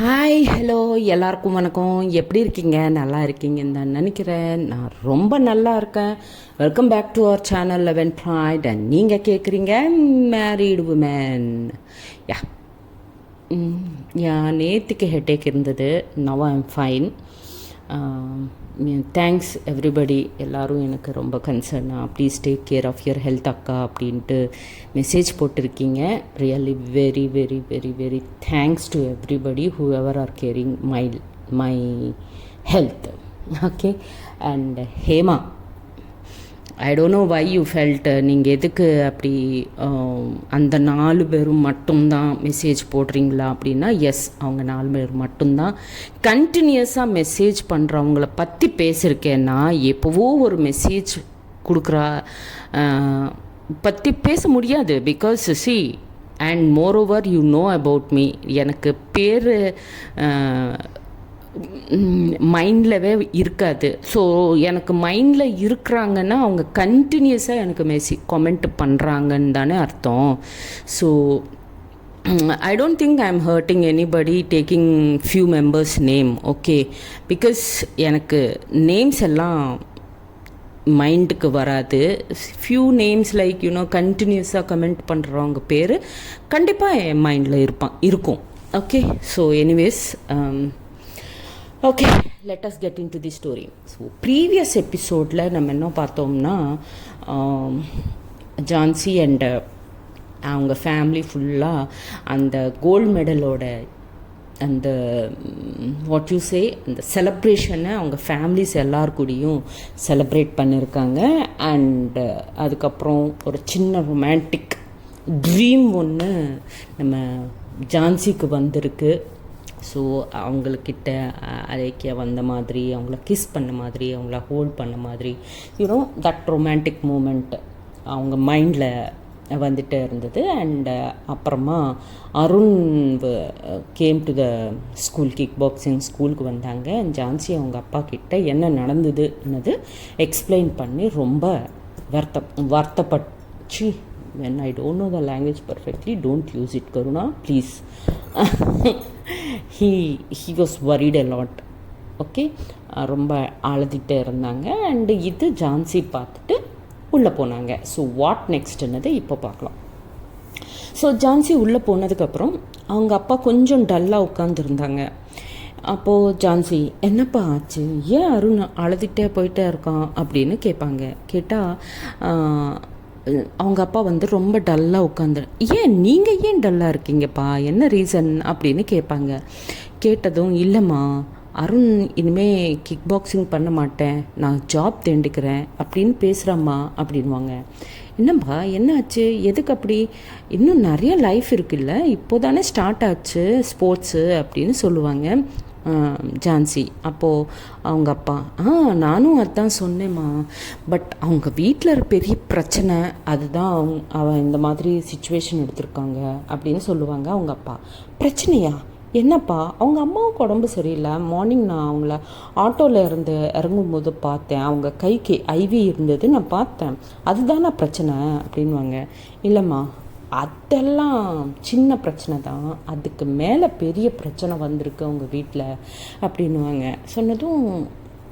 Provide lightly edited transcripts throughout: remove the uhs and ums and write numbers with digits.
Hi hello எல்லாருக்கும் வணக்கம். எப்படி இருக்கீங்க? நல்லா இருக்கீங்கன்னு தான் நினைக்கிறேன். நான் ரொம்ப நல்லா இருக்கேன். Welcome back to our channel 11 point. And நீங்கள் கேட்குறீங்க மேரீடு உமன். யா நேற்றுக்கு ஹெட்டேக் இருந்தது. Now I am fine. Thanks everybody. எல்லோரும் எனக்கு ரொம்ப கன்சர்னாக please take care of your health அக்கா அப்படின்ட்டு மெசேஜ் போட்டிருக்கீங்க. Really very very very very thanks to everybody whoever are caring my health. Okay. And Hema, I don't know why you felt. நீங்கள் எதுக்கு அப்படி அந்த 4 பேரும் மட்டும்தான் மெசேஜ் போடுறீங்களா அப்படின்னா, எஸ், அவங்க 4 பேர் மட்டும்தான். கண்டினியூஸாக மெசேஜ் பண்ணுறவங்கள பற்றி பேசியிருக்கேன்னா, எப்போவோ ஒரு மெசேஜ் கொடுக்குறா பற்றி பேச முடியாது. Because see and more over you know about me. எனக்கு பேர் மைண்ட்லவே இருக்காது. ஸோ எனக்கு மைண்டில் இருக்கிறாங்கன்னா அவங்க கண்டினியூஸாக எனக்கு கமெண்ட் பண்ணுறாங்கன்னு தானே அர்த்தம். So I don't think I'm hurting anybody taking few members' name, okay? Because எனக்கு நேம்ஸ் எல்லாம் மைண்டுக்கு வராது. ஃபியூ நேம்ஸ் லைக் கண்டினியூஸாக கமெண்ட் பண்ணுறவங்க பேர் கண்டிப்பாக என் மைண்டில் இருக்கும். Okay. So anyways, okay, let us get in to the story. So previous எபிசோடில் நம்ம என்ன பார்த்தோம்னா, ஜான்சி அண்ட் அவங்க ஃபேமிலி ஃபுல்லாக அந்த கோல்டு மெடலோட அந்த வாட் யூ சே அந்த செலப்ரேஷனை அவங்க ஃபேமிலிஸ் எல்லாருக்கூடையும் செலப்ரேட் பண்ணியிருக்காங்க. அண்ட் அதுக்கப்புறம் ஒரு சின்ன ரொமான்டிக் ட்ரீம் ஒன்று நம்ம ஜான்சிக்கு வந்திருக்கு. ஸோ அவங்கக்கிட்ட அழைக்க வந்த மாதிரி, அவங்கள கிஸ் பண்ண மாதிரி, அவங்கள ஹோல்ட் பண்ண மாதிரி, தட் ரொமான்டிக் மூமெண்ட் அவங்க மைண்டில் வந்துட்டு இருந்தது. அண்ட் அப்புறமா Arun came to the school, kick boxing ஸ்கூலுக்கு வந்தாங்க. ஜான்சி அவங்க அப்பா கிட்ட என்ன நடந்ததுன்னது எக்ஸ்பிளைன் பண்ணி ரொம்ப வருத்தப்பட்டு, when I don't know the language perfectly, don't use it, Karuna, please. he was worried a lot. Okay. ரொம்ப அழுதுகிட்டே இருந்தாங்க. அண்டு இது ஜான்சி பார்த்துட்டு உள்ளே போனாங்க. ஸோ வாட் நெக்ஸ்ட்னதை இப்போ பார்க்கலாம். ஸோ ஜான்சி உள்ளே போனதுக்கப்புறம் அவங்க அப்பா கொஞ்சம் டல்லாக உட்காந்துருந்தாங்க. அப்போது ஜான்சி, என்னப்பா ஆச்சு, ஏன் அருண் அழுதுகிட்டே போயிட்டே இருக்கான் அப்படின்னு கேட்பாங்க. கேட்டால் அவங்க அப்பா ரொம்ப டல்லாக உட்காந்து, நீங்கள் ஏன் டல்லாக இருக்கீங்கப்பா, என்ன ரீசன் அப்படின்னு கேட்பாங்க. கேட்டதும், இல்லைம்மா, அருண் இனிமேல் கிக் பாக்ஸிங் பண்ண மாட்டேன், நான் ஜாப் தேடிக்கிறேன் அப்படின்னு பேசுகிறம்மா அப்படின்வாங்க. என்னப்பா என்னாச்சு, எதுக்கு அப்படி, இன்னும் நிறைய லைஃப் இருக்குல்ல, இப்போ தானே ஸ்டார்ட் ஆச்சு ஸ்போர்ட்ஸு அப்படின்னு சொல்லுவாங்க ஜான்சி. அப்போது அவங்க அப்பா, நானும் அதான் சொன்னேம்மா, பட் அவங்க வீட்டில் பெரிய பிரச்சனை, அதுதான் அவன் இந்த மாதிரி சிச்சுவேஷன் எடுத்திருக்காங்க அப்படின்னு சொல்லுவாங்க அவங்க அப்பா. பிரச்சனையா, என்னப்பா? அவங்க அம்மாவுக்கு உடம்பு சரியில்லை. மார்னிங் நான் அவங்கள ஆட்டோவில் இறங்கும்போது பார்த்தேன், அவங்க கைக்கு ஐவி இருந்தது, நான் பார்த்தேன், அதுதானே பிரச்சனை அப்படின்வாங்க. இல்லைம்மா, அதெல்லாம் சின்ன பிரச்சனை தான், அதுக்கு மேலே பெரிய பிரச்சனை வந்திருக்கு அவங்க வீட்டில் அப்படின்வாங்க. சொன்னதும்,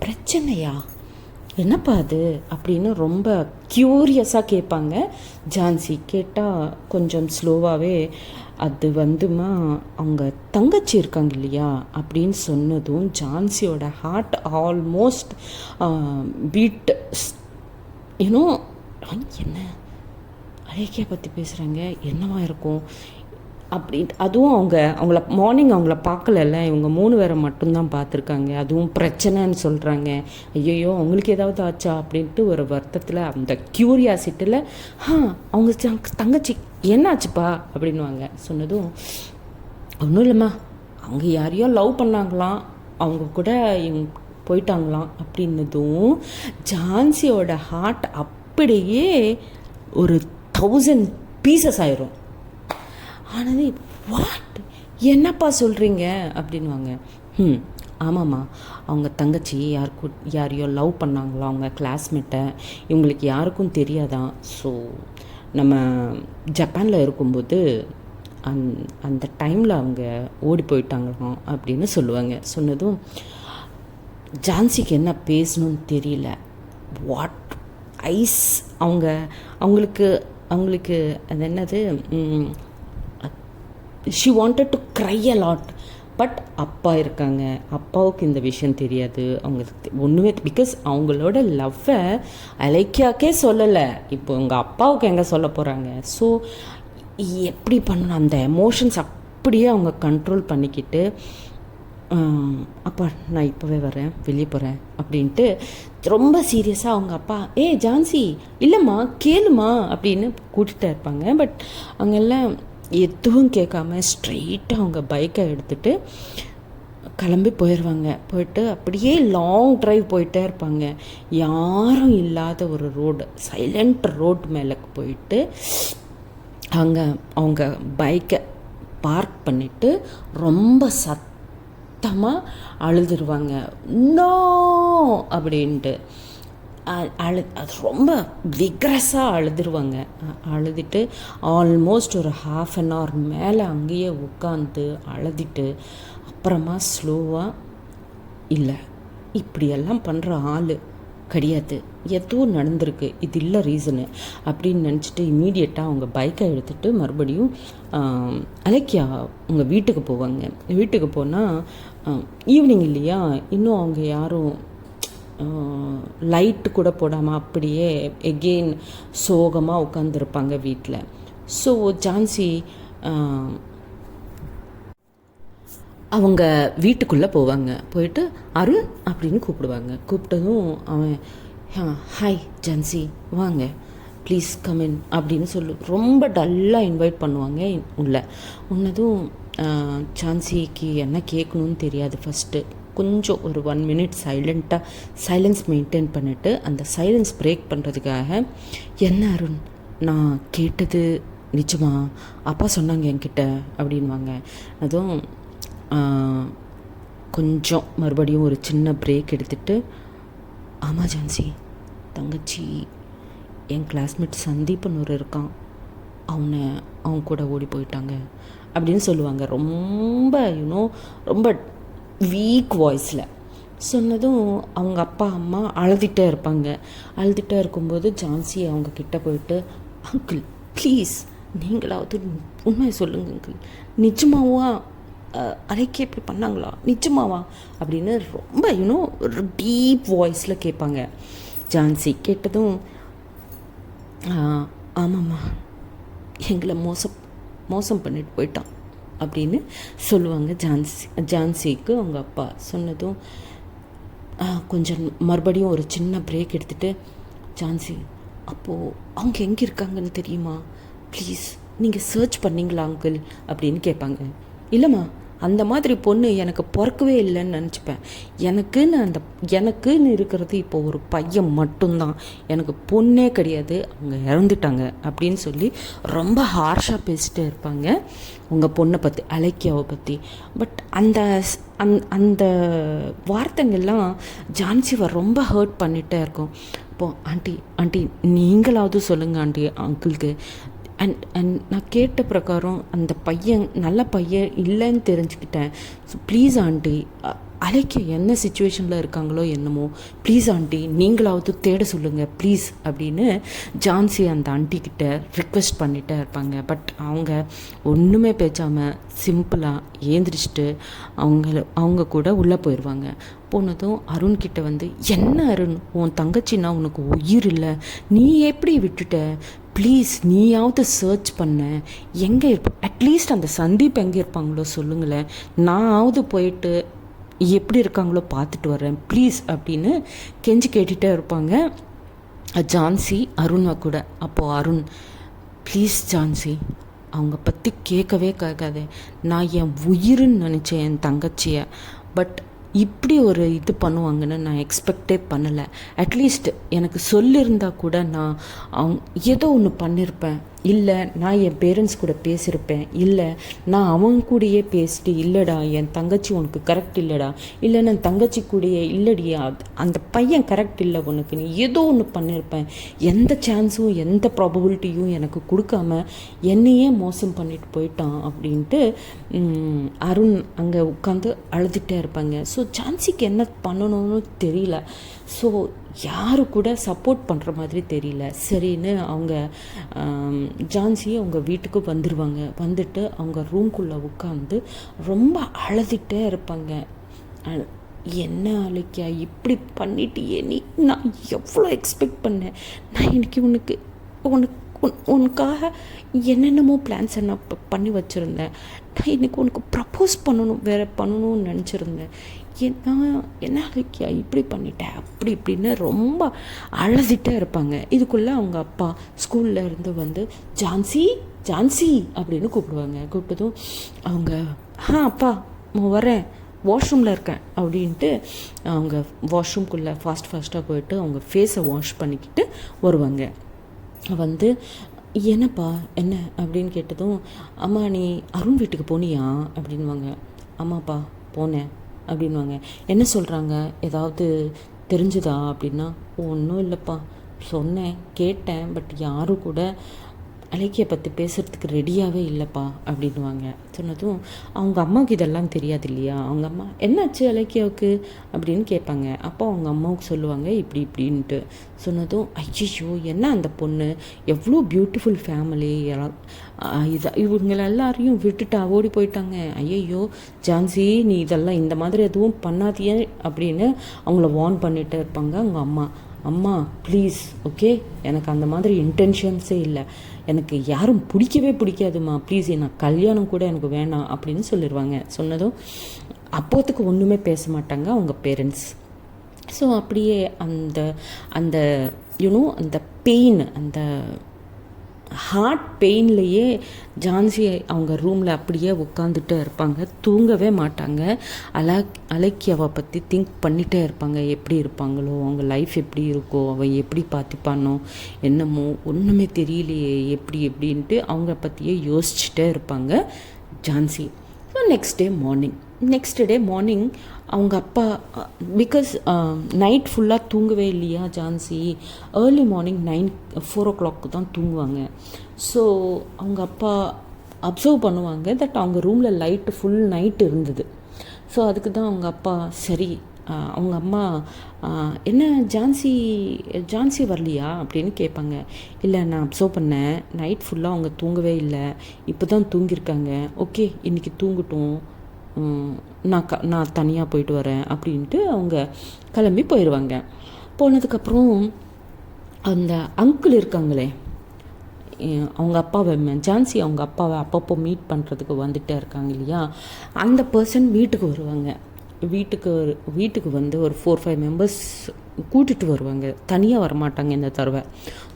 பிரச்சனையா, என்னப்பா அது அப்படின்னு ரொம்ப க்யூரியஸாக கேட்பாங்க ஜான்சி. கேட்டால் கொஞ்சம் ஸ்லோவாகவே, அது அவங்க தங்கச்சி இருக்காங்க இல்லையா அப்படின்னு சொன்னதும் ஜான்சியோட ஹார்ட் ஆல்மோஸ்ட் பீட். என்ன அழகியா பற்றி பேசுகிறாங்க, என்னவா இருக்கும் அப்படின்ட்டு. அதுவும் அவங்கள மார்னிங் அவங்கள பார்க்கலல்ல, இவங்க 3 பேரை மட்டும்தான் பார்த்துருக்காங்க, அதுவும் பிரச்சனைன்னு சொல்கிறாங்க. ஐயோ அவங்களுக்கு ஏதாவது ஆச்சா அப்படின்ட்டு ஒரு வருத்தத்தில், அந்த க்யூரியாசிட்டியில், அவங்க தங்கச்சி என்னாச்சுப்பா அப்படின்வாங்க. சொன்னதும், ஒன்றும் இல்லைம்மா, அவங்க யாரையோ லவ் பண்ணாங்களாம், அவங்க கூட போயிட்டாங்களாம் அப்படின்னதும் ஜான்சியோட ஹார்ட் அப்படியே ஒரு 1000 பீசஸ் ஆயிரும். ஆனது, வாட், என்னப்பா சொல்கிறீங்க அப்படின்வாங்க. ஆமாம்மா, அவங்க தங்கச்சி யாரையோ லவ் பண்ணாங்களா, அவங்க கிளாஸ்மேட்டை, இவங்களுக்கு யாருக்கும் தெரியாதான். ஸோ நம்ம ஜப்பானில் இருக்கும்போது அந்த டைமில் அவங்க ஓடி போயிட்டாங்களாம் அப்படின்னு சொல்லுவாங்க. சொன்னதும் ஜான்சிக்கு என்ன பேசணும்னு தெரியல. வாட் ஐஸ் அவங்களுக்கு அது என்னது, she wanted to cry a lot. But அப்பா இருக்காங்க, அப்பாவுக்கு இந்த விஷயம் தெரியாது. அவங்களுக்கு ஒன்றுமே, பிகாஸ் அவங்களோட லவ்வை அலைக்கியாக்கே சொல்லலை, இப்போ உங்கள் அப்பாவுக்கு எங்கே சொல்ல போகிறாங்க. ஸோ எப்படி பண்ணணும், அந்த எமோஷன்ஸ் அப்படியே அவங்க கண்ட்ரோல் பண்ணிக்கிட்டு, அப்பா நான் இப்போவே வரேன், வெளியே போகிறேன் அப்படின்ட்டு ரொம்ப சீரியஸாக அவங்க அப்பா ஜான்சி இல்லைம்மா கேளுமா அப்படின்னு கூட்டிகிட்டே இருப்பாங்க. பட் அவங்கெல்லாம் எதுவும் கேட்காம ஸ்ட்ரெயிட்டாக அவங்க பைக்கை எடுத்துகிட்டு கிளம்பி போயிடுவாங்க. போயிட்டு அப்படியே லாங் ட்ரைவ் போயிட்டே இருப்பாங்க. யாரும் இல்லாத ஒரு ரோடு, சைலண்ட் ரோட் மேலே போயிட்டு அவங்க பைக்கை பார்க் பண்ணிவிட்டு ரொம்ப சத்தமாக அழுதுருவாங்க, நோ அப்படின்ட்டு. அது ரொம்ப விக்ரஸாக அழுதுருவாங்க. அழுதுட்டு ஆல்மோஸ்ட் ஒரு 1/2 hour மேலே அங்கேயே உட்காந்து அழுதுட்டு அப்புறமா ஸ்லோவாக, இல்லை இப்படியெல்லாம் பண்ணுற ஆள் கிடையாது, ஏதோ நடந்திருக்கு, இது இல்லை ரீசனு அப்படின்னு நினச்சிட்டு இம்மீடியட்டாக அவங்க பைக்கை எடுத்துகிட்டு மறுபடியும் அலக்கியா உங்கள் வீட்டுக்கு போவாங்க. வீட்டுக்கு போனால் ஈவினிங் இல்லையா, இன்னும் அவங்க யாரும் லைட்டு கூட போடாமல் அப்படியே எகெயின் சோகமாக உட்காந்துருப்பாங்க வீட்டில். ஸோ ஜான்சி அவங்க வீட்டுக்குள்ளே போவாங்க. போயிட்டு அருண் அப்படின்னு கூப்பிடுவாங்க. கூப்பிட்டதும் அவன் ஹாய் ஜான்சி வாங்க ப்ளீஸ் கமின் அப்படின்னு ரொம்ப டல்லாக இன்வைட் பண்ணுவாங்க உன்னதும் ஜான்சிக்கு என்ன கேட்கணும்னு தெரியாது. ஃபஸ்ட்டு கொஞ்சம் ஒரு 1 minute சைலன்ஸ் மெயின்டைன் பண்ணிவிட்டு அந்த சைலன்ஸ் பிரேக் பண்ணுறதுக்காக, என்ன அருண் நான் கேட்டது நிஜமா, அப்பா சொன்னாங்க என்கிட்ட அப்படின்வாங்க. அதுவும் கொஞ்சம் மறுபடியும் ஒரு சின்ன பிரேக் எடுத்துகிட்டு, ஆமாம் ஜான்சி, தங்கச்சி என் கிளாஸ்மேட் சந்தீப்னு ஒரு இருக்கான், அவங்க கூட ஓடி போயிட்டாங்க அப்படின்னு சொல்லுவாங்க. ரொம்ப ரொம்ப வீக் வாய்ஸில் சொன்னதும் அவங்க அப்பா அம்மா அழுதுகிட்டே இருப்பாங்க. அழுதுகிட்டே இருக்கும்போது ஜான்சி அவங்க கிட்டே போயிட்டு, அங்கிள் ப்ளீஸ் நீங்களாவது உண்மையை சொல்லுங்க அங்கிள், நிஜமாவா அலைக்கே இப்படி பண்ணாங்களா, நிஜமாவா அப்படின்னு ரொம்ப ஒரு டீப் வாய்ஸில் கேட்பாங்க. ஜான்சி கேட்டதும் ஆமாம்மா எங்களை மோசம் பண்ணிட்டு போயிட்டான் அப்படின்னு சொல்லுவாங்க ஜான்சிக்கு அவங்க அப்பா. சொன்னதும் கொஞ்சம் மறுபடியும் ஒரு சின்ன பிரேக் எடுத்துகிட்டு, ஜான்சி அப்போது அவங்க எங்கே இருக்காங்கன்னு தெரியுமா, ப்ளீஸ் நீங்கள் சர்ச் பண்ணிங்களா அங்கிள் அப்படின்னு கேட்பாங்க. இல்லைம்மா அந்த மாதிரி பொண்ணு எனக்கு பிறக்கவே இல்லைன்னு நினச்சிப்பேன். எனக்குன்னு இருக்கிறது இப்போ ஒரு பையன் மட்டும்தான், எனக்கு பொண்ணே கிடையாது, அவங்க இறந்துட்டாங்க அப்படின்னு சொல்லி ரொம்ப ஹார்ஷாக பேசிகிட்டே இருப்பாங்க உங்கள் பொண்ணை பற்றி, அலைக்கியாவை பற்றி. பட் அந்த வார்த்தைங்கள்லாம் ஜான்சிவை ரொம்ப ஹர்ட் பண்ணிகிட்டே இருக்கும். இப்போது ஆண்டி நீங்களாவது சொல்லுங்கள் ஆண்டி அங்கிளுக்கு. அண்ட் நான் கேட்ட பிரகாரம் அந்த பையன் நல்ல பையன் இல்லைன்னு தெரிஞ்சுக்கிட்டேன். ஸோ ப்ளீஸ் ஆண்டி, அலைக்கு என்ன சுச்சுவேஷனில் இருக்காங்களோ என்னமோ, ப்ளீஸ் ஆண்டி நீங்களாவது தேட சொல்லுங்கள் ப்ளீஸ் அப்படின்னு ஜான்சி அந்த ஆண்டிக்கிட்ட ரிக்வெஸ்ட் பண்ணிகிட்டே இருப்பாங்க. பட் அவங்க ஒன்றுமே பேசாமல் சிம்பிளாக ஏந்திரிச்சிட்டு அவங்க கூட உள்ளே போயிடுவாங்க. போனதும் அருண்கிட்ட வந்து, என்ன அருண் உன் தங்கச்சின்னா உனக்கு உயிர் இல்லை, நீ எப்படி விட்டுட்ட, ப்ளீஸ் நீயாவது சர்ச் பண்ண, எங்கே அட்லீஸ்ட் அந்த சந்தீப் எங்கே இருப்பாங்களோ சொல்லுங்களேன், நானாவது போயிட்டு எப்படி இருக்காங்களோ பார்த்துட்டு வரேன் ப்ளீஸ் அப்படின்னு கெஞ்சி கேட்டுகிட்டே இருப்பாங்க ஜான்சி அருணை கூட. அப்போது அருண், ப்ளீஸ் ஜான்சி அவங்க பற்றி கேட்கவே கேட்காதே, நான் என் உயிர்னு நினச்சேன் என் தங்கச்சியை, பட் இப்படி ஒரு இது பண்ணுவாங்கன்னு நான் எக்ஸ்பெக்டே பண்ணலை. அட்லீஸ்ட் எனக்கு சொல்லியிருந்தால் கூட நான் ஏதோ ஒன்று பண்ணியிருப்பேன், இல்லை நான் என் பேரண்ட்ஸ் கூட பேசியிருப்பேன், இல்லை நான் அவங்க கூடயே பேசிட்டு, இல்லைடா என் தங்கச்சி உனக்கு கரெக்ட் இல்லைடா, இல்லை நான் தங்கச்சி கூடயே இல்லைடியா அந்த பையன் கரெக்ட் இல்லை உனக்கு, நீ ஏதோ ஒன்று பண்ணியிருப்பேன், எந்த சான்ஸும் எந்த ப்ராபபிலிட்டியும் எனக்கு கொடுக்காம என்னையே மோசம் பண்ணிட்டு போயிட்டான் அப்படின்ட்டு அருண் அங்கே உட்காந்து அழுதுகிட்டே இருப்பாங்க. ஸோ ஜான்சிக்கு என்ன பண்ணணும்னு தெரியல. ஸோ யாரு கூட சப்போர்ட் பண்ணுற மாதிரி தெரியல. சரின்னு அவங்க ஜான்சி அவங்க வீட்டுக்கு வந்துடுவாங்க. வந்துட்டு அவங்க ரூம்குள்ளே உட்காந்து ரொம்ப அழுதுகிட்டே இருப்பாங்க. என்ன அழைக்கியா இப்படி பண்ணிட்டியே, நீ நான் எவ்வளோ எக்ஸ்பெக்ட் பண்ணேன், நான் இன்னைக்கு உனக்காக என்னென்னமோ பிளான்ஸை நான் பண்ணி வச்சுருந்தேன், நான் இன்றைக்கி உனக்கு ப்ரப்போஸ் பண்ணணும்னு நினச்சிருந்தேன், என்ன அழைக்கியா இப்படி பண்ணிட்டேன் அப்படி இப்படின்னு ரொம்ப அழுதுகிட்டே இருப்பாங்க. இதுக்குள்ளே அவங்க அப்பா ஸ்கூலில் இருந்து வந்து ஜான்சி ஜான்சி அப்படின்னு கூப்பிடுவாங்க. கூப்பிட்டதும் அவங்க அப்பா வரேன், வாஷ்ரூமில் இருக்கேன் அப்படின்ட்டு அவங்க வாஷ்ரூம்குள்ளே ஃபாஸ்ட்டாக போயிட்டு அவங்க ஃபேஸை வாஷ் பண்ணிக்கிட்டு வருவாங்க. வந்து என்னப்பா என்ன அப்படின்னு கேட்டதும், அம்மா நீ அருண் வீட்டுக்கு போனியா அப்படின்வாங்க. ஆமாப்பா போனேன் அப்படின்வாங்க. என்ன சொல்கிறாங்க, ஏதாவது தெரிஞ்சுதா அப்படின்னா, ஒன்றும் இல்லைப்பா, சொன்னேன் கேட்டேன், பட் யாரும் கூட அலைக்கியை பற்றி பேசுகிறதுக்கு ரெடியாகவே இல்லைப்பா அப்படின்வாங்க. சொன்னதும் அவங்க அம்மாவுக்கு இதெல்லாம் தெரியாது இல்லையா, அவங்க அம்மா என்னாச்சு அலைக்கியாவுக்கு அப்படின்னு கேட்பாங்க. அப்போ அவங்க அம்மாவுக்கு சொல்லுவாங்க இப்படி இப்படின்ட்டு. சொன்னதும் ஐயோ என்ன அந்த பொண்ணு எவ்வளோ பியூட்டிஃபுல் ஃபேமிலி, இவங்களை எல்லாரையும் விட்டுட்டு ஓடி போயிட்டாங்க, ஐயையோ ஜான்சி நீ இதெல்லாம் இந்த மாதிரி எதுவும் பண்ணாதியே அப்படின்னு அவங்கள வார்ன் பண்ணிகிட்டே இருப்பாங்க அவங்க அம்மா. அம்மா ப்ளீஸ் ஓகே, எனக்கு அந்த மாதிரி இன்டென்ஷன்ஸே இல்லை, எனக்கு யாரும் பிடிக்காதுமா, ப்ளீஸ் நான் கல்யாணம் கூட எனக்கு வேணாம் அப்படின்னு சொல்லிடுவாங்க. சொன்னதும் அப்போத்துக்கு ஒன்றுமே பேச மாட்டாங்க அவங்க பேரண்ட்ஸ். ஸோ அப்படியே அந்த அந்த யூனோ அந்த பெயின், அந்த ஹார்ட் பெயின்லேயே ஜான்சி அவங்க ரூமில் அப்படியே உட்காந்துட்டே இருப்பாங்க, தூங்கவே மாட்டாங்க. அலக்கியாவை பற்றி திங்க் பண்ணிகிட்டே இருப்பாங்க, எப்படி இருப்பாங்களோ, அவங்க லைஃப் எப்படி இருக்கோ, அவள் எப்படி பார்த்துப்பானோ என்னமோ ஒன்றுமே தெரியலையே எப்படின்ட்டு அவங்க பற்றியே யோசிச்சுட்டே இருப்பாங்க Jhansi. So next day morning அவங்க அப்பா, பிகாஸ் நைட் ஃபுல்லாக தூங்கவே இல்லையா ஜான்சி, ஏர்லி மார்னிங் 4 o'clock தான் தூங்குவாங்க. ஸோ அவங்க அப்பா அப்சர்வ் பண்ணுவாங்க தட் அவங்க ரூமில் லைட்டு ஃபுல் நைட் இருந்தது. ஸோ அதுக்கு தான் அவங்க அப்பா சரி, அவங்க அம்மா என்ன ஜான்சி வரலையா அப்படின்னு கேட்பாங்க. இல்லை நான் அப்சர்வ் பண்ணேன், நைட் ஃபுல்லாக அவங்க தூங்கவே இல்லை, இப்போ தான் தூங்கியிருக்காங்க, ஓகே இன்றைக்கி தூங்கட்டும், நான் தனியாக போயிட்டு வரேன் அப்படின்ட்டு அவங்க கிளம்பி போயிடுவாங்க. போனதுக்கப்புறம் அந்த அங்கிள் இருக்காங்களே அவங்க அப்பாவை, ஜான்சி அவங்க அப்பாவை அப்பப்போ மீட் பண்ணுறதுக்கு வந்துட்டே இருக்காங்க இல்லையா, அந்த பர்சன் வீட்டுக்கு வருவாங்க. வீட்டுக்கு வந்து ஒரு 4-5 மெம்பர்ஸ் கூட்டிகிட்டு வருவாங்க, தனியாக வரமாட்டாங்க இந்த தடவை.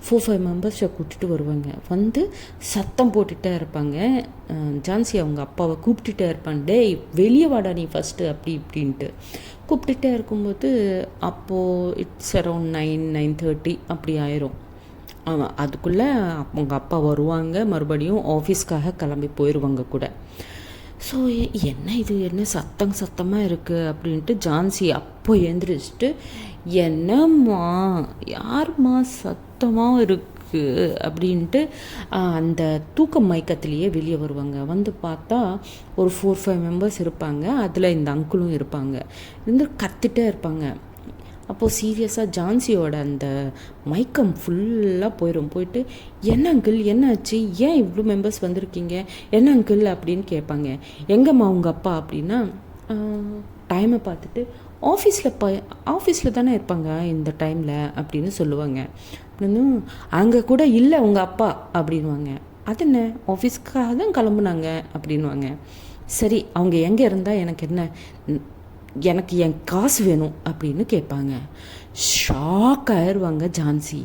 4-5 மெம்பர்ஸை கூட்டிகிட்டு வருவாங்க. வந்து சத்தம் போட்டுகிட்டே இருப்பாங்க. ஜான்சி அவங்க அப்பாவை கூப்பிட்டுட்டே இருப்பாங்க, டேய் வெளியே வாடா நீ ஃபஸ்ட்டு அப்படி இப்படின்ட்டு கூப்பிட்டுட்டே இருக்கும்போது அப்போது இட்ஸ் அரௌண்ட் 9-9:30 அப்படி ஆயிரும். அதுக்குள்ளே அவங்க அப்பா வருவாங்க, மறுபடியும் ஆஃபீஸ்க்காக கிளம்பி போயிடுவாங்க கூட. ஸோ என்ன சத்தமாக இருக்குது அப்படின்ட்டு ஜான்சி அப்போ எழுந்திரிச்சிட்டு, என்னம்மா யாரும்மா சத்தமாக இருக்குது அப்படின்ட்டு அந்த தூக்க மயக்கத்திலேயே வெளியே வருவாங்க. வந்து பார்த்தா ஒரு 4-5 மெம்பர்ஸ் இருப்பாங்க, அதில் இந்த அங்கிளும் இருப்பாங்க, இருந்து கத்திட்டே இருப்பாங்க. அப்போது சீரியஸாக ஜான்சியோட அந்த மயக்கம் ஃபுல்லாக போயிட்டு என்ன அங்கிள் என்னாச்சு, ஏன் இவ்வளோ மெம்பர்ஸ் வந்திருக்கீங்க, என்ன அங்கிள் அப்படின்னு கேட்பாங்க. எங்கம்மா உங்கள் அப்பா அப்படின்னா, டைமை பார்த்துட்டு ஆஃபீஸில் தானே இருப்பாங்க இந்த டைமில் அப்படின்னு சொல்லுவாங்க. அப்படின்னு அங்கே கூட இல்லை உங்கள் அப்பா அப்படின்வாங்க. அது என்ன ஆஃபீஸ்க்காக தான் கிளம்புனாங்க அப்படின்வாங்க. சரி அவங்க எங்கே இருந்தால் எனக்கு என்ன, எனக்கு என் காசு வேணும் அப்படின்னு கேட்பாங்க. ஷாக் ஆயிடுவாங்க ஜான்சி.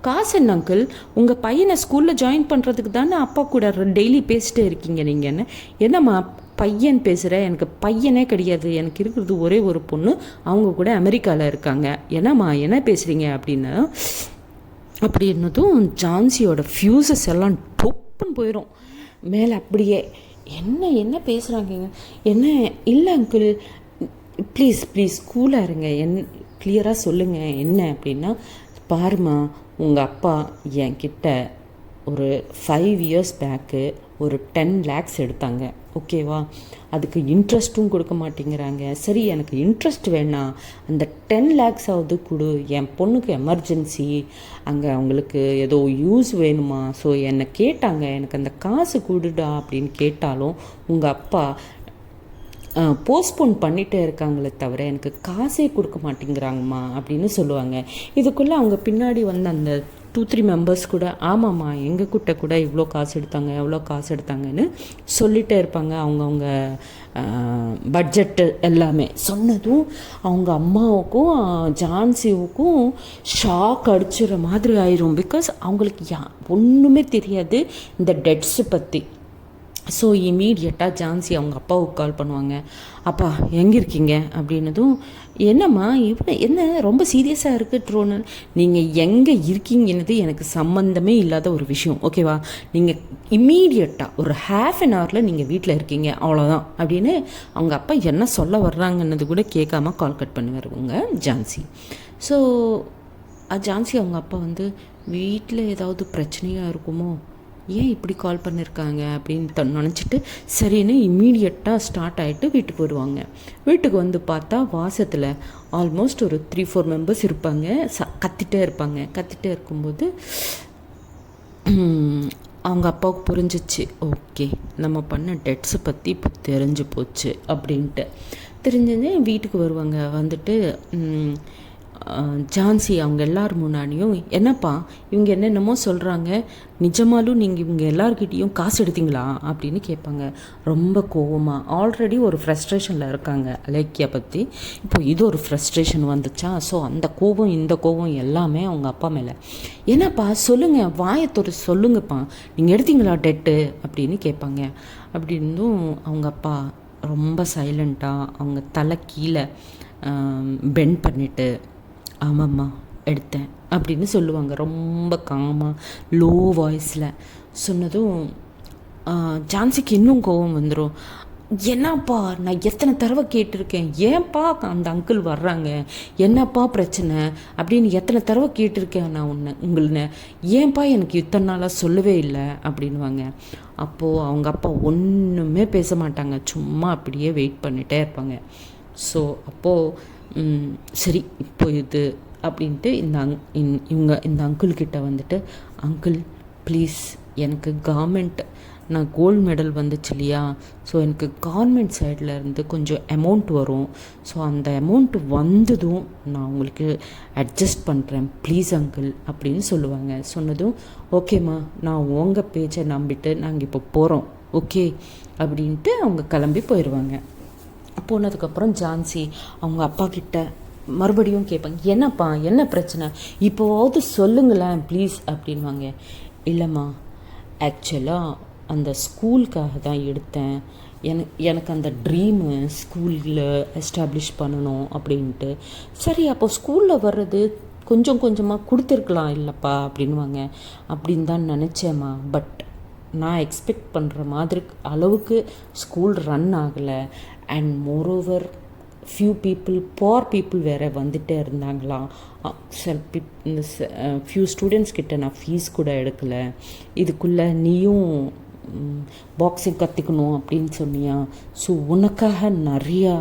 காசு என்ன அங்கிள், உங்கள் பையனை ஸ்கூலில் ஜாயின் பண்ணுறதுக்கு தானே அப்பா கூட டெய்லி பேசிட்டே இருக்கீங்க நீங்கள், என்னம்மா பையன் பேசுகிற, எனக்கு பையனே கிடையாது, எனக்கு இருக்கிறது ஒரே ஒரு பொண்ணு, அவங்க கூட அமெரிக்காவில் இருக்காங்க, என்னம்மா என்ன பேசுகிறீங்க அப்படின்னு அப்படின்னதும் ஜான்சியோட ஃப்யூசஸ் எல்லாம் டொப்புன்னு போயிடும் மேலே. அப்படியே என்ன என்ன பேசுகிறாங்க, என்ன இல்லை அங்கிள் ப்ளீஸ் ப்ளீஸ் கூலாக இருங்க, கிளியராக சொல்லுங்கள் என்ன அப்படின்னா, பாருமா உங்கள் அப்பா என்கிட்ட ஒரு 5 இயர்ஸ் பேக்கு ஒரு 10 lakhs எடுத்தாங்க, ஓகேவா? அதுக்கு இன்ட்ரெஸ்ட்டும் கொடுக்க மாட்டேங்கிறாங்க. சரி எனக்கு இன்ட்ரெஸ்ட் வேணாம், அந்த 10 lakhs ஆகுது கொடு, என் பொண்ணுக்கு எமர்ஜென்சி, அங்கே அவங்களுக்கு ஏதோ யூஸ் வேணுமா, ஸோ என்னை கேட்டாங்க, எனக்கு அந்த காசு கொடுடா அப்படின்னு கேட்டாலும் உங்கள் அப்பா போஸ்ட்போன் பண்ணிகிட்டே இருக்காங்களே தவிர எனக்கு காசே கொடுக்க மாட்டேங்கிறாங்கம்மா அப்படின்னு சொல்லுவாங்க. இதுக்குள்ளே அவங்க பின்னாடி வந்து அந்த 2-3 மெம்பர்ஸ் கூட ஆமாம்மா எங்கள் கிட்ட கூட இவ்வளோ காசு எடுத்தாங்க எவ்வளோ காசு எடுத்தாங்கன்னு சொல்லிகிட்டே இருப்பாங்க. அவங்கவுங்க பட்ஜெட்டு எல்லாமே சொன்னதும் அவங்க அம்மாவுக்கும் ஜான்சிவுக்கும் ஷாக் அடிச்சுற மாதிரி ஆயிரும். பிகாஸ் அவங்களுக்கு ஒன்றுமே தெரியாது இந்த டெட்ஸு பற்றி. ஸோ இமீடியட்டாக ஜான்சி அவங்க அப்பாவுக்கு கால் பண்ணுவாங்க. அப்பா எங்கே இருக்கீங்க அப்படின்னதும், என்னம்மா இவ்வளோ என்ன ரொம்ப சீரியஸாக இருக்குது ட்ரோனல், நீங்கள் எங்கே இருக்கீங்கன்னது எனக்கு சம்மந்தமே இல்லாத ஒரு விஷயம், ஓகேவா? நீங்கள் இம்மீடியட்டாக ஒரு ½ நீங்கள் வீட்டில் இருக்கீங்க அவ்வளோதான் அப்படின்னு அவங்க அப்பா என்ன சொல்ல வர்றாங்கன்னது கூட கேட்காம கால் கட் பண்ணி வருவாங்க ஜான்சி. ஸோ ஜான்சி அவங்க அப்பா வந்து வீட்டில் ஏதாவது பிரச்சனையாக இருக்குமோ, ஏன் இப்படி கால் பண்ணியிருக்காங்க அப்படின்னு நினச்சிட்டு சரின்னு இம்மீடியட்டாக ஸ்டார்ட் ஆகிட்டு வீட்டுக்கு வருவாங்க. வீட்டுக்கு வந்து பார்த்தா வாசத்தில் ஆல்மோஸ்ட் ஒரு 3-4 மெம்பர்ஸ் இருப்பாங்க, கத்திட்டே இருப்பாங்க. கத்திட்டே இருக்கும்போது அவங்க அப்பாவுக்கு புரிஞ்சிச்சு, ஓகே நம்ம பண்ண டெட்ஸை பற்றி இப்போ தெரிஞ்சு போச்சு அப்படின்ட்டு. தெரிஞ்சது வீட்டுக்கு வருவாங்க. வந்துட்டு ஜான்சி அவங்க எல்லோரும் முன்னாடியும், என்னப்பா இவங்க என்னென்னமோ சொல்கிறாங்க, நிஜமாலும் நீங்கள் இவங்க எல்லார்கிட்டேயும் காசு எடுத்தீங்களா அப்படின்னு கேட்பாங்க. ரொம்ப கோவமாக, ஆல்ரெடி ஒரு ஃப்ரஸ்ட்ரேஷனில் இருக்காங்க அலேக்கியா பற்றி, இப்போ இது ஒரு ஃப்ரஸ்ட்ரேஷன் வந்துச்சா. ஸோ அந்த கோவம் இந்த கோவம் எல்லாமே அவங்க அப்பா மேலே. என்னப்பா சொல்லுங்கள், வாயத்தோடு சொல்லுங்கப்பா, நீங்கள் எடுத்தீங்களா டெட்டு அப்படின்னு கேட்பாங்க. அப்படின்னும் அவங்க அப்பா ரொம்ப சைலண்ட்டாக அவங்க தலை கீழே பெண்ட் பண்ணிவிட்டு, ஆமாம்மா எடுத்தேன் அப்படின்னு சொல்லுவாங்க. ரொம்ப காமாக லோ வாய்ஸில் சொன்னதும் ஜான்சிக்கு இன்னும் கோபம் வந்துடும். என்னப்பா நான் எத்தனை தடவை கேட்டிருக்கேன், ஏன்ப்பா அந்த அங்கிள் வர்றாங்க, என்னப்பா பிரச்சனை அப்படின்னு எத்தனை தடவை கேட்டிருக்கேன் நான் உங்களை, ஏன்ப்பா எனக்கு இத்தனை நாளாக சொல்லவே இல்லை அப்படின்வாங்க. அப்போது அவங்க அப்பா ஒன்றுமே பேச மாட்டாங்க, சும்மா அப்படியே வெயிட் பண்ணிகிட்டே இருப்பாங்க. ஸோ அப்போது சரி இப்போ இது அப்படின்ட்டு இந்த அங்கிள்கிட்ட வந்துட்டு, அங்கிள் ப்ளீஸ் எனக்கு கவர்மெண்ட் நான் கோல்டு மெடல் வந்துச்சு இல்லையா, ஸோ எனக்கு கவர்மெண்ட் சைடில் இருந்து கொஞ்சம் அமௌண்ட் வரும், ஸோ அந்த அமௌண்ட் வந்ததும் நான் உங்களுக்கு அட்ஜஸ்ட் பண்ணுறேன் ப்ளீஸ் அங்கிள் அப்படின்னு சொல்லுவாங்க. சொன்னதும் ஓகேம்மா நான் உங்கள் பேச்சை நம்பிட்டு நாங்கள் இப்போ போகிறோம் ஓகே அப்படின்ட்டு அவங்க கிளம்பி போயிடுவாங்க. போனதுக்கப்புறம் ஜான்சி அவங்க அப்பா கிட்ட மறுபடியும் கேட்பாங்க, என்னப்பா என்ன பிரச்சனை, இப்போவாவது சொல்லுங்களேன் ப்ளீஸ் அப்படின்வாங்க. இல்லைம்மா ஆக்சுவலாக அந்த ஸ்கூலுக்காக தான் எடுத்தேன், எனக்கு அந்த ட்ரீமு ஸ்கூலில் எஸ்டாப்ளிஷ் பண்ணணும் அப்படின்ட்டு. சரி அப்போ ஸ்கூலில் வர்றது கொஞ்சம் கொஞ்சமாக கொடுத்துருக்கலாம் இல்லைப்பா அப்படின்வாங்க. அப்படின்னு தான் நினச்சேம்மா, பட் நான் எக்ஸ்பெக்ட் பண்ணுற மாதிரி அளவுக்கு ஸ்கூல் ரன் ஆகலை. And moreover few poor people வேறு வந்துகிட்டே இருந்தாங்களாம். இந்த ஃபியூ ஸ்டூடெண்ட்ஸ் கிட்ட நான் ஃபீஸ் கூட எடுக்கலை. இதுக்குள்ளே நீயும் பாக்ஸிங் கற்றுக்கணும் அப்படின்னு சொன்னியா, ஸோ உனக்காக நிறையா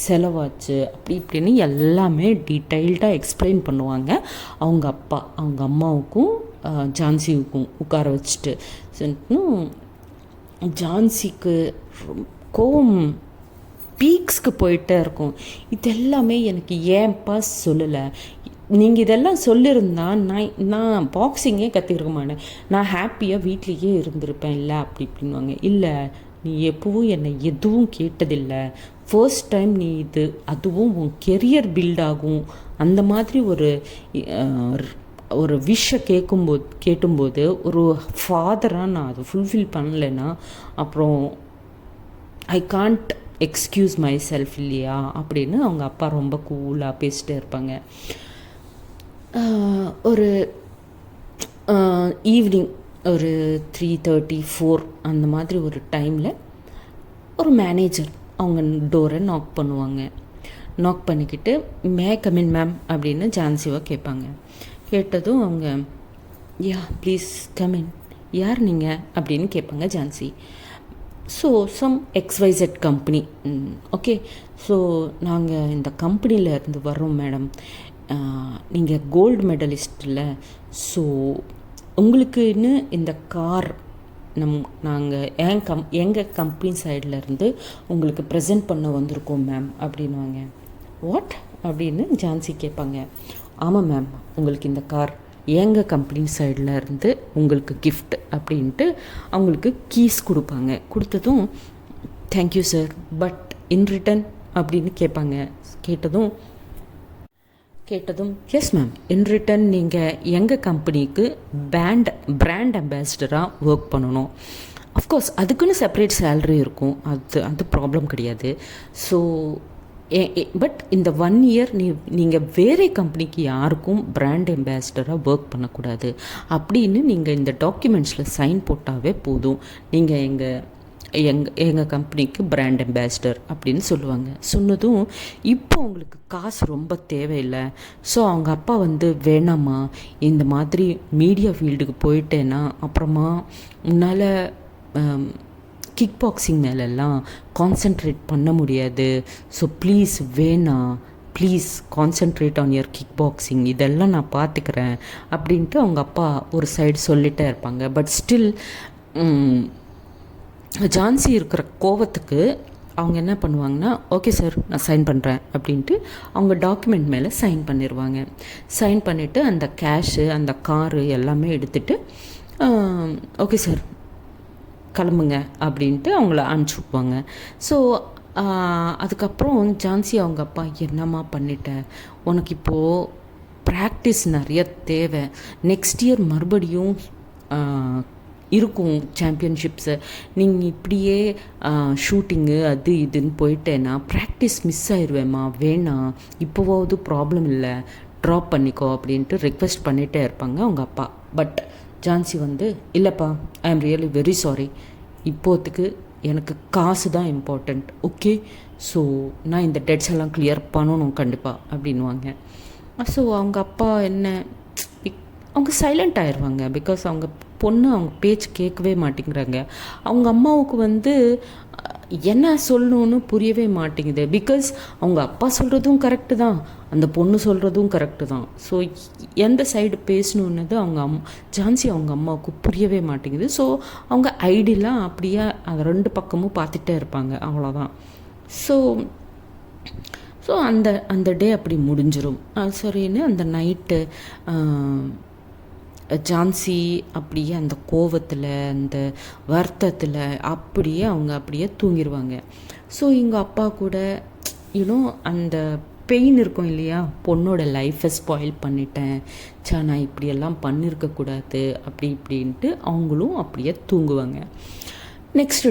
செலவாச்சு அப்படி இப்படின்னு எல்லாமே டீட்டெயில்டாக எக்ஸ்பிளைன் பண்ணுவாங்க அவங்க அப்பா அவங்க அம்மாவுக்கும் ஜான்சிவுக்கும் உட்கார வச்சுட்டு. ஜான்சிக்கு கோவம் பீக்ஸ்க்கு போயிட்டே இருக்கும். இதெல்லாமே எனக்கு ஏன்ப்பா சொல்லலை, நீங்கள் இதெல்லாம் சொல்லியிருந்தா நான் பாக்ஸிங்கே கற்றுக்கிருக்க மாட்டேன், நான் ஹாப்பியாக வீட்லேயே இருந்திருப்பேன் இல்லை அப்படி இப்படின்வாங்க. இல்லை நீ எப்பவும் என்னை எதுவும் கேட்டதில்லை, ஃபர்ஸ்ட் டைம் நீ இது அதுவும் உன் கெரியர் பில்ட் ஆகும் அந்த மாதிரி ஒரு விஷை கேட்டும்போது ஒரு ஃபாதராக நான் அதை ஃபுல்ஃபில் பண்ணலைன்னா அப்புறம் I can't excuse my self இல்லையா அப்படின்னு அவங்க அப்பா ரொம்ப கூலாக பேசிட்டே இருப்பாங்க. ஒரு ஈவினிங் ஒரு 3:30 4 அந்த மாதிரி ஒரு டைமில் ஒரு மேனேஜர் அவங்க டோரை நாக் பண்ணுவாங்க. நாக் பண்ணிக்கிட்டு மே கமின் மேம் அப்படின்னு ஜான்சிவை கேட்பாங்க. கேட்டதும் அவங்க யா ப்ளீஸ் கமின், யார் நீங்கள் அப்படின்னு கேட்பாங்க Jhansi. So some XYZ company, okay, so நாங்கள் இந்த கம்பெனியில் இருந்து வர்றோம் மேடம், நீங்கள் கோல்டு மெடலிஸ்ட்டில், ஸோ உங்களுக்குன்னு இந்த கார் நாங்கள் எங்கள் கம்பெனி சைட்லேருந்து உங்களுக்கு ப்ரெசென்ட் பண்ண வந்திருக்கோம் மேம் அப்படின்வாங்க. வாட் அப்படின்னு ஜான்சி கேட்பாங்க. ஆமாம் மேம், உங்களுக்கு இந்த கார் எங்கள் கம்பெனி சைடில் இருந்து உங்களுக்கு கிஃப்ட் அப்படின்ட்டு அவங்களுக்கு கீஸ் கொடுப்பாங்க. கொடுத்ததும் thank you sir, but in return அப்படின்னு கேட்பாங்க. கேட்டதும் எஸ் மேம், இன் ரிட்டன் நீங்கள் எங்கள் கம்பெனிக்கு பிராண்ட் அம்பாசிடராக ஒர்க் பண்ணணும். அஃப்கோர்ஸ் அதுக்குன்னு செப்பரேட் சேலரி இருக்கும், அது ப்ராப்ளம் கிடையாது. ஸோ பட் இந்த 1 இயர் நீங்கள் வேறு கம்பெனிக்கு யாருக்கும் பிராண்ட் அம்பாசிடராக ஒர்க் பண்ணக்கூடாது அப்படின்னு நீங்கள் இந்த டாக்குமெண்ட்ஸில் சைன் போட்டாவே போதும், நீங்கள் எங்கள் கம்பெனிக்கு பிராண்ட் அம்பாசிடர் அப்படின்னு சொல்லுவாங்க. சொன்னதும் இப்போ அவங்களுக்கு காசு ரொம்ப தேவையில்லை. ஸோ அவங்க அப்பா வேணாம்மா, இந்த மாதிரி மீடியா ஃபீல்டுக்கு போயிட்டேன்னா அப்புறமா உன்னால் கிக் பாக்ஸிங் மேலெல்லாம் கான்சென்ட்ரேட் பண்ண முடியாது. So please please concentrate on your kick boxing, இதெல்லாம் நான் பார்த்துக்கிறேன் அப்படின்ட்டு அவங்க அப்பா ஒரு சைடு சொல்லிகிட்டே இருப்பாங்க. பட் ஸ்டில் ஜான்சி இருக்கிற கோவத்துக்கு அவங்க என்ன பண்ணுவாங்கன்னா, ஓகே சார் நான் சைன் பண்ணுறேன் அப்படின்ட்டு அவங்க டாக்குமெண்ட் மேலே சைன் பண்ணிடுவாங்க. சைன் பண்ணிவிட்டு அந்த கேஷு அந்த காரு எல்லாமே எடுத்துகிட்டு ஓகே சார் கிளம்புங்க அப்படின்ட்டு அவங்கள அனுப்பிச்சி விட்பாங்க. ஸோ அதுக்கப்புறம் ஜான்சி அவங்க அப்பா, என்னம்மா பண்ணிட்ட, உனக்கு இப்போது ப்ராக்டிஸ் நிறைய தேவை, நெக்ஸ்ட் இயர் மறுபடியும் இருக்கும் சாம்பியன்ஷிப்ஸு, நீங்கள் இப்படியே ஷூட்டிங்கு அது இதுன்னு போயிட்டேன்னா ப்ராக்டிஸ் மிஸ் ஆயிடுவேம்மா, வேணாம், இப்போவாவது ப்ராப்ளம் இல்லை, ட்ராப் பண்ணிக்கோ அப்படின்ட்டு ரிக்வெஸ்ட் பண்ணிகிட்டே இருப்பாங்க அவங்க அப்பா. பட் ஜான்சி இல்லைப்பா, ஐ ஆம் ரியலி வெரி சாரி, இப்போத்துக்கு எனக்கு காசு தான் இம்பார்ட்டண்ட், ஓகே, ஸோ நான் இந்த டெட்ஸ் எல்லாம் கிளியர் பண்ணணும் கண்டிப்பாக அப்படின்வாங்க. ஸோ அவங்க அப்பா அவங்க சைலண்ட் ஆயிடுவாங்க. பிகாஸ் அவங்க பொண்ணு அவங்க பேச்சு கேட்கவே மாட்டேங்கிறாங்க. அவங்க அம்மாவுக்கு என்ன சொல்லணும்னு புரியவே மாட்டேங்குது. பிகாஸ் அவங்க அப்பா சொல்கிறதும் கரெக்டு தான், அந்த பொண்ணு சொல்கிறதும் கரெக்டு தான். ஸோ எந்த சைடு பேசணுன்னது ஜான்சி அவங்க அம்மாவுக்கு புரியவே மாட்டேங்குது. ஸோ அவங்க ஐடியெலாம் அப்படியே அது 2 பக்கமும் பார்த்துட்டே இருப்பாங்க, அவ்வளோதான். ஸோ அந்த டே அப்படி முடிஞ்சிடும். சரின்னு அந்த நைட்டு ஜான்சி அப்படியே அந்த கோவத்தில் அந்த வருத்தத்தில் அப்படியே தூங்கிடுவாங்க. ஸோ எங்கள் அப்பா கூட அந்த பெயின் இருக்கும் இல்லையா, பொண்ணோட லைஃப்பை ஸ்பாயில் பண்ணிட்டேன், நான் இப்படியெல்லாம் பண்ணியிருக்கக்கூடாது அப்படி இப்படின்ட்டு அவங்களும் அப்படியே தூங்குவாங்க. நெக்ஸ்ட்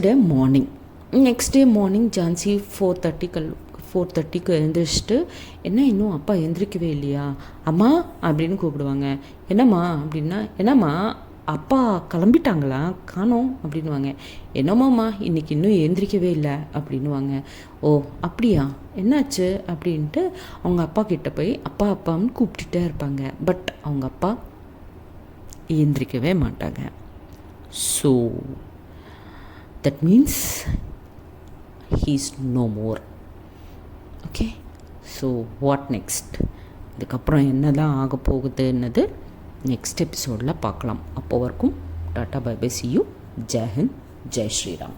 டே மார்னிங் ஜான்சி 4:30க்கு எழுந்திரிச்சிட்டு, என்ன இன்னும் அப்பா எழுந்திரிக்கவே இல்லையா அம்மா அப்படின்னு கூப்பிடுவாங்க. என்னம்மா அப்படின்னா, என்னம்மா அப்பா கிளம்பிட்டாங்களா காணோம் அப்படின்வாங்க. என்னம்மாம்மா இன்னைக்கு இன்னும் எழுந்திரிக்கவே இல்லை அப்படின்வாங்க. ஓ அப்படியா, என்னாச்சு அப்படின்ட்டு அவங்க அப்பா கிட்ட போய் அப்பான்னு கூப்பிட்டுட்டே இருப்பாங்க. பட் அவங்க அப்பா எழுந்திரிக்கவே மாட்டாங்க. So that means he is no more. Okay, so what next, இதுக்கப்புறம் என்ன தான் ஆக போகுதுன்னது நெக்ஸ்ட் எபிசோடில் பார்க்கலாம். அப்போ வரைக்கும் tata bye bye, see you, Jai Hind, Jai Sriram.